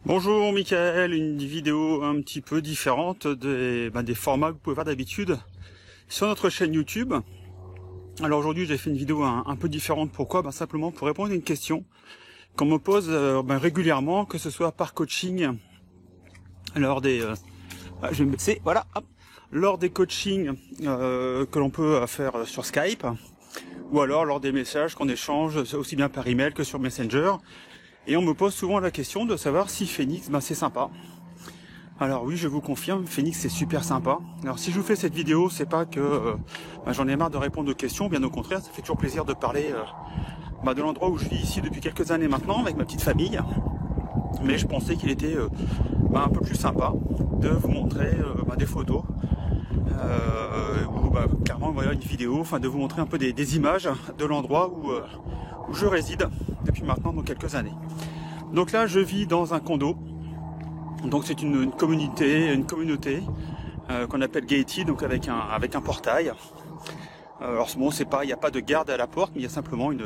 Bonjour Michael, une vidéo un petit peu différente des formats que vous pouvez voir d'habitude sur notre chaîne YouTube. Alors aujourd'hui j'ai fait une vidéo un peu différente. Pourquoi? Simplement pour répondre à une question qu'on me pose régulièrement, que ce soit par coaching, lors des je vais me baisser, voilà, hop, lors des coachings que l'on peut faire sur Skype, ou alors lors des messages qu'on échange aussi bien par email que sur Messenger. Et on me pose souvent la question de savoir si Phoenix, c'est sympa. Alors oui, je vous confirme, Phoenix c'est super sympa. Alors si je vous fais cette vidéo, c'est pas que j'en ai marre de répondre aux questions, bien au contraire, ça fait toujours plaisir de parler de l'endroit où je vis ici depuis quelques années maintenant, avec ma petite famille. Mais je pensais qu'il était un peu plus sympa de vous montrer des photos, ou clairement une vidéo, enfin de vous montrer un peu des images de l'endroit où je réside depuis maintenant quelques années. Donc là je vis dans un condo, donc c'est une communauté qu'on appelle Gated, donc avec un portail. Alors bon, c'est pas, il n'y a pas de garde à la porte, mais il y a simplement une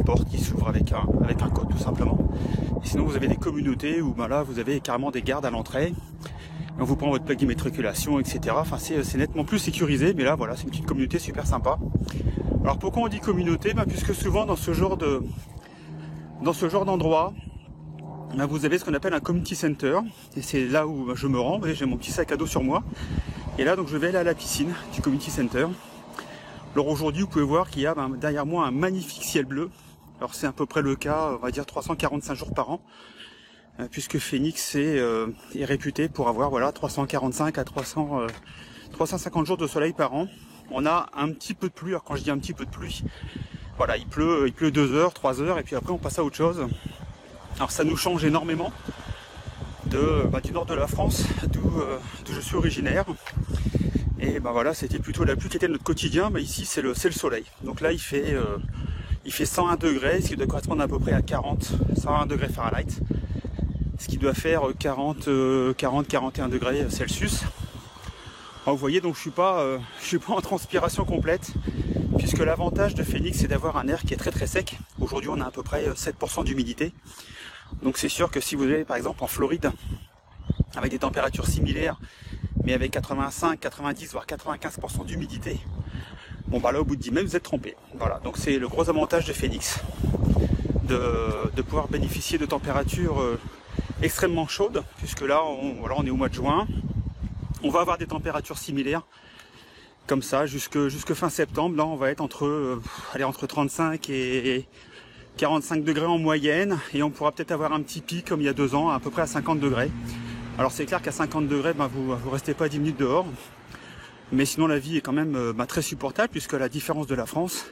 porte qui s'ouvre avec un code tout simplement. Et sinon vous avez des communautés où là vous avez carrément des gardes à l'entrée. On vous prend votre plaque d'immatriculation, etc. Enfin c'est nettement plus sécurisé, mais là voilà, c'est une petite communauté super sympa. Alors pourquoi on dit communauté? Puisque souvent dans ce genre d'endroit, vous avez ce qu'on appelle un community center, et c'est là où je me rends. Vous voyez, j'ai mon petit sac à dos sur moi, et là donc je vais aller à la piscine du community center. Alors aujourd'hui vous pouvez voir qu'il y a derrière moi un magnifique ciel bleu. Alors c'est à peu près le cas, on va dire 345 jours par an, puisque Phoenix est réputé pour avoir 345 à 350 jours de soleil par an. On a un petit peu de pluie. Alors quand je dis un petit peu de pluie, voilà, il pleut 2 heures, 3 heures, et puis après on passe à autre chose. Alors ça nous change énormément du nord de la France, d'où je suis originaire. Et voilà, c'était plutôt la pluie qui était notre quotidien. Ici c'est le soleil. Donc là il fait 101 degrés, ce qui doit correspondre à peu près à 101 degrés Fahrenheit, ce qui doit faire 41 degrés Celsius. Alors vous voyez, donc je suis pas en transpiration complète, puisque l'avantage de Phoenix c'est d'avoir un air qui est très très sec. Aujourd'hui on a à peu près 7% d'humidité. Donc c'est sûr que si vous allez par exemple en Floride, avec des températures similaires, mais avec 85, 90, voire 95% d'humidité, là au bout de 10 mètres vous êtes trempé. Voilà, donc c'est le gros avantage de Phoenix, de pouvoir bénéficier de températures extrêmement chaudes, puisque là on est au mois de juin. On va avoir des températures similaires comme ça jusque fin septembre. Là on va être entre 35 et 45 degrés en moyenne, et on pourra peut-être avoir un petit pic comme il y a 2 ans à peu près à 50 degrés. Alors c'est clair qu'à 50 degrés vous restez pas 10 minutes dehors, mais sinon la vie est quand même très supportable, puisque à la différence de la France,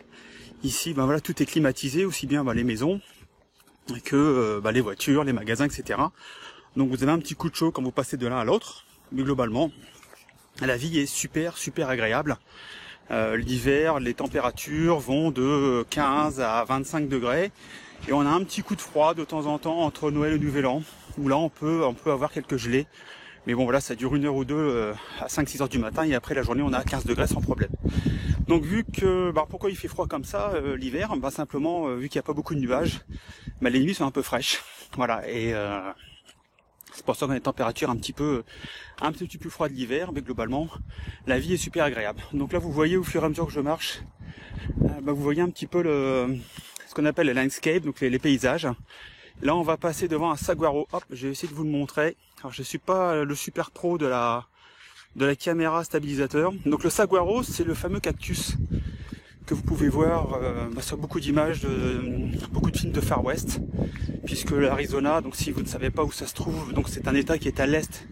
ici tout est climatisé, aussi bien les maisons que les voitures, les magasins, etc. Donc vous avez un petit coup de chaud quand vous passez de l'un à l'autre, mais globalement la vie est super agréable. L'hiver, les températures vont de 15 à 25 degrés, et on a un petit coup de froid de temps en temps entre Noël et Nouvel An, où là on peut avoir quelques gelées, mais ça dure 1 heure ou 2 à 5-6 heures du matin, et après la journée on a 15 degrés sans problème. Donc vu que pourquoi il fait froid comme ça l'hiver, simplement vu qu'il n'y a pas beaucoup de nuages, les nuits sont un peu fraîches, voilà, et c'est pour ça qu'on a des températures un petit peu plus froides l'hiver, mais globalement la vie est super agréable. Donc là vous voyez, au fur et à mesure que je marche, vous voyez un petit peu ce qu'on appelle le landscape, donc les paysages. Là on va passer devant un saguaro. Hop, je vais essayer de vous le montrer. Alors je suis pas le super pro de la caméra stabilisateur. Donc le saguaro, c'est le fameux cactus que vous pouvez voir sur beaucoup d'images, beaucoup de films de Far West, puisque l'Arizona, donc si vous ne savez pas où ça se trouve, donc c'est un état qui est à l'est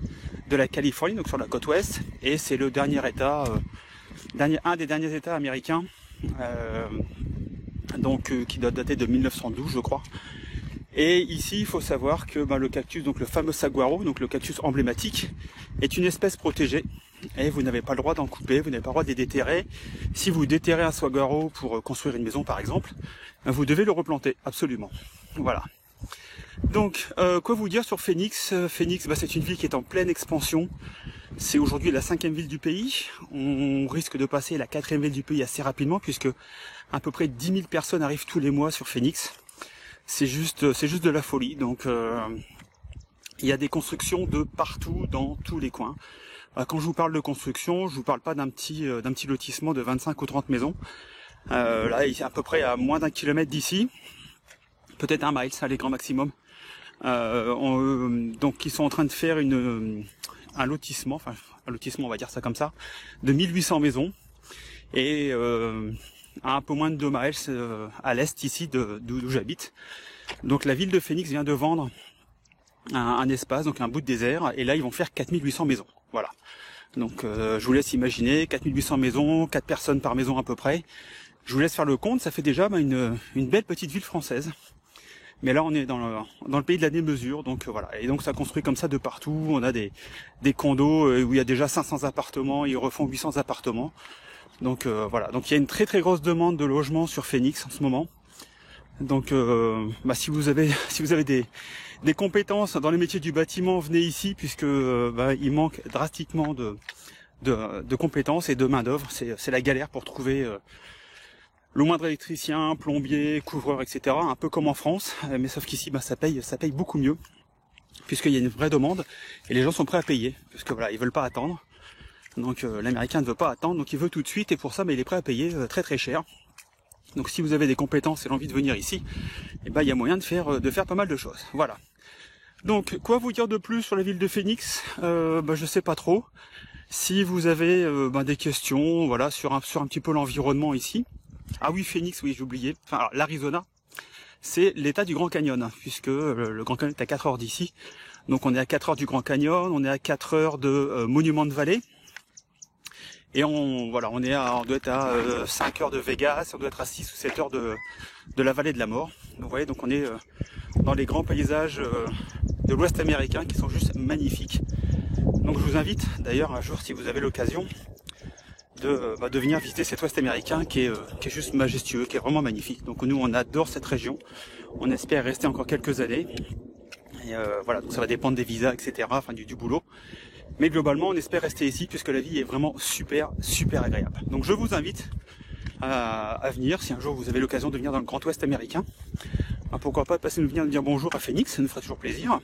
de la Californie, donc sur la côte ouest, et c'est le dernier état, un des derniers états américains, qui doit dater de 1912 je crois. Et ici il faut savoir que le cactus, donc le fameux saguaro, donc le cactus emblématique, est une espèce protégée, et vous n'avez pas le droit d'en couper, vous n'avez pas le droit de les déterrer. Si vous déterrez un saguaro pour construire une maison par exemple, vous devez le replanter, absolument. Voilà. Donc quoi vous dire sur Phoenix? Phoenix, c'est une ville qui est en pleine expansion. C'est aujourd'hui la 5e ville du pays. On risque de passer la 4e ville du pays assez rapidement, puisque à peu près 10 000 personnes arrivent tous les mois sur Phoenix. C'est juste de la folie. Donc Il y a des constructions de partout, dans tous les coins. Quand je vous parle de construction, je vous parle pas d'un petit lotissement de 25 ou 30 maisons. Là, il est à peu près à moins d'1 kilomètre d'ici, peut-être 1 mile, ça les grands maximum. Donc ils sont en train de faire un lotissement, on va dire ça comme ça, de 1800 maisons, et à un peu moins de 2 miles à l'est ici d'où j'habite. Donc la ville de Phoenix vient de vendre un espace, donc un bout de désert, et là ils vont faire 4800 maisons. Voilà. Donc je vous laisse imaginer, 4800 maisons, 4 personnes par maison à peu près. Je vous laisse faire le compte, ça fait déjà une belle petite ville française. Mais là on est dans le pays de la démesure, donc voilà. Et donc ça construit comme ça de partout. On a des condos où il y a déjà 500 appartements, ils refont 800 appartements. Donc voilà. Donc il y a une très très grosse demande de logements sur Phoenix en ce moment. Donc si vous avez des compétences dans les métiers du bâtiment, venez ici, puisque il manque drastiquement de compétences et de main d'œuvre. C'est la galère pour trouver le moindre électricien, plombier, couvreur, etc. Un peu comme en France, mais sauf qu'ici ça paye beaucoup mieux, puisqu'il y a une vraie demande et les gens sont prêts à payer, parce que voilà, ils veulent pas attendre. Donc l'américain ne veut pas attendre, donc il veut tout de suite, et pour ça il est prêt à payer très très cher. Donc si vous avez des compétences et l'envie de venir ici, il y a moyen de faire pas mal de choses. Voilà. Donc quoi vous dire de plus sur la ville de Phoenix? Je sais pas trop. Si vous avez des questions, voilà, sur un petit peu l'environnement ici. Ah oui, Phoenix, oui, j'ai oublié. Enfin, l'Arizona, c'est l'état du Grand Canyon, puisque le Grand Canyon est à 4 heures d'ici. Donc on est à 4 heures du Grand Canyon, on est à 4 heures de Monument Valley. Et on doit être à 5 heures de Vegas, on doit être à 6 ou 7 heures de la vallée de la mort. Vous voyez, donc on est dans les grands paysages de l'Ouest américain qui sont juste magnifiques. Donc je vous invite d'ailleurs un jour, si vous avez l'occasion, de venir visiter cet Ouest américain qui est juste majestueux, qui est vraiment magnifique. Donc nous on adore cette région, on espère rester encore quelques années. Et voilà, donc ça va dépendre des visas, etc., enfin du boulot. Mais globalement, on espère rester ici puisque la vie est vraiment super, super agréable. Donc je vous invite à venir, si un jour vous avez l'occasion de venir dans le Grand Ouest américain. Pourquoi pas passer nous venir nous dire bonjour à Phoenix, ça nous ferait toujours plaisir.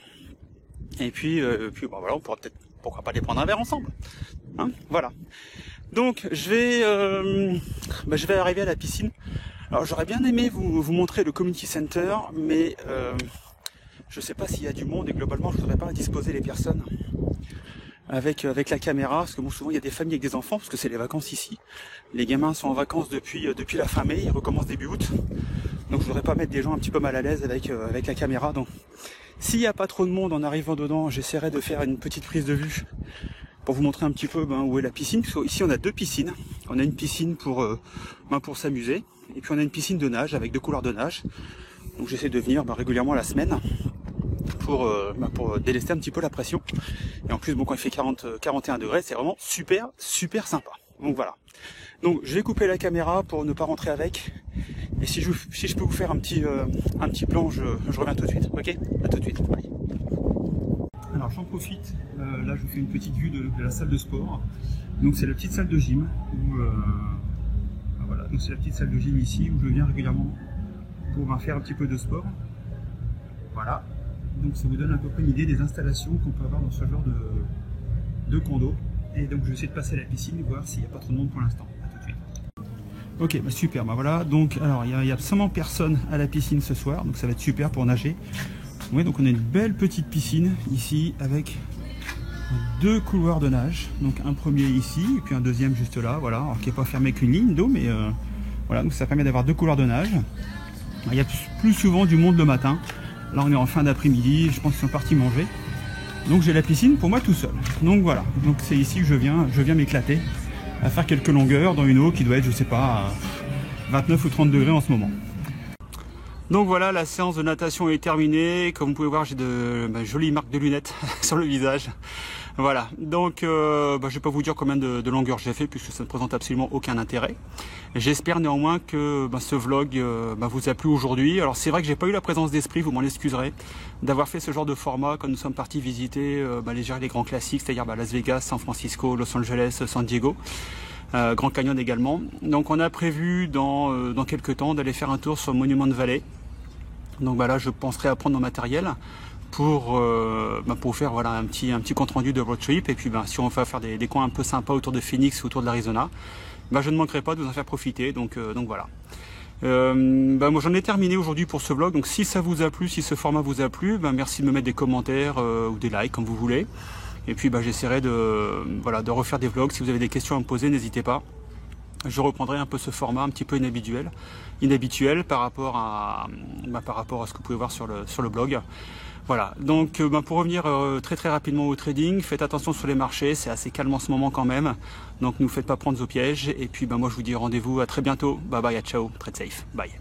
Et puis voilà, on pourra peut-être, pourquoi pas, les prendre un verre ensemble. Hein, voilà. Donc je vais arriver à la piscine. Alors j'aurais bien aimé vous montrer le community center, mais je sais pas s'il y a du monde, et globalement je voudrais pas disposer les personnes avec la caméra, parce que souvent il y a des familles avec des enfants, parce que c'est les vacances ici. Les gamins sont en vacances depuis la fin mai, ils recommencent début août. Donc je voudrais pas mettre des gens un petit peu mal à l'aise avec la caméra. Donc s'il n'y a pas trop de monde en arrivant dedans, j'essaierai de faire une petite prise de vue pour vous montrer un petit peu où est la piscine. Parce ici on a 2 piscines. On a une piscine pour s'amuser, et puis on a une piscine de nage avec 2 couloirs de nage. Donc j'essaie de venir régulièrement la semaine pour délester un petit peu la pression. Et en plus, quand il fait 41 degrés, c'est vraiment super, super sympa. Donc voilà. Donc je vais couper la caméra pour ne pas rentrer avec. Et si je peux vous faire un petit plan, je reviens tout de suite. Ok, à tout de suite. Allez. Alors j'en profite. Là, je vous fais une petite vue de la salle de sport. Donc c'est la petite salle de gym voilà. Donc c'est la petite salle de gym ici où je viens régulièrement pour faire un petit peu de sport. Voilà. Donc ça vous donne à peu près une idée des installations qu'on peut avoir dans ce genre de condo. Et donc je vais essayer de passer à la piscine, voir s'il n'y a pas trop de monde pour l'instant. À tout de suite. Ok, super, voilà. Donc alors il y a absolument personne à la piscine ce soir, donc ça va être super pour nager. Oui, donc on a une belle petite piscine ici avec 2 couloirs de nage. Donc un premier ici et puis un deuxième juste là, voilà. Alors qui n'est pas fermé qu'une ligne d'eau, mais voilà, donc ça permet d'avoir 2 couloirs de nage. Il y a plus souvent du monde le matin. Là on est en fin d'après-midi, je pense qu'ils sont partis manger. Donc j'ai la piscine pour moi tout seul. Donc voilà, donc c'est ici que je viens m'éclater, à faire quelques longueurs dans une eau qui doit être, je sais pas, à 29 ou 30 degrés en ce moment. Donc voilà, la séance de natation est terminée. Comme vous pouvez voir, j'ai de jolies marques de lunettes sur le visage. Voilà, donc je ne vais pas vous dire combien de longueurs j'ai fait, puisque ça ne présente absolument aucun intérêt. J'espère néanmoins que ce vlog vous a plu aujourd'hui. Alors c'est vrai que j'ai pas eu la présence d'esprit, vous m'en excuserez, d'avoir fait ce genre de format quand nous sommes partis visiter les grands classiques, c'est-à-dire Las Vegas, San Francisco, Los Angeles, San Diego, Grand Canyon également. Donc on a prévu dans quelques temps d'aller faire un tour sur Monument Valley. Donc là je penserai à prendre mon matériel pour faire voilà, un petit compte rendu de road trip. Et puis si on va faire des coins un peu sympas autour de Phoenix, autour de l'Arizona, je ne manquerai pas de vous en faire profiter. Donc voilà. Moi j'en ai terminé aujourd'hui pour ce vlog. Donc si ça vous a plu, si ce format vous a plu, merci de me mettre des commentaires ou des likes comme vous voulez. Et puis j'essaierai de refaire des vlogs. Si vous avez des questions à me poser, n'hésitez pas. Je reprendrai un peu ce format un petit peu inhabituel par rapport à ce que vous pouvez voir sur le blog. Voilà, donc pour revenir très rapidement au trading, faites attention sur les marchés, c'est assez calme en ce moment quand même, donc ne vous faites pas prendre au piège. Et puis moi je vous dis rendez-vous à très bientôt, bye bye, à ciao, trade safe, bye.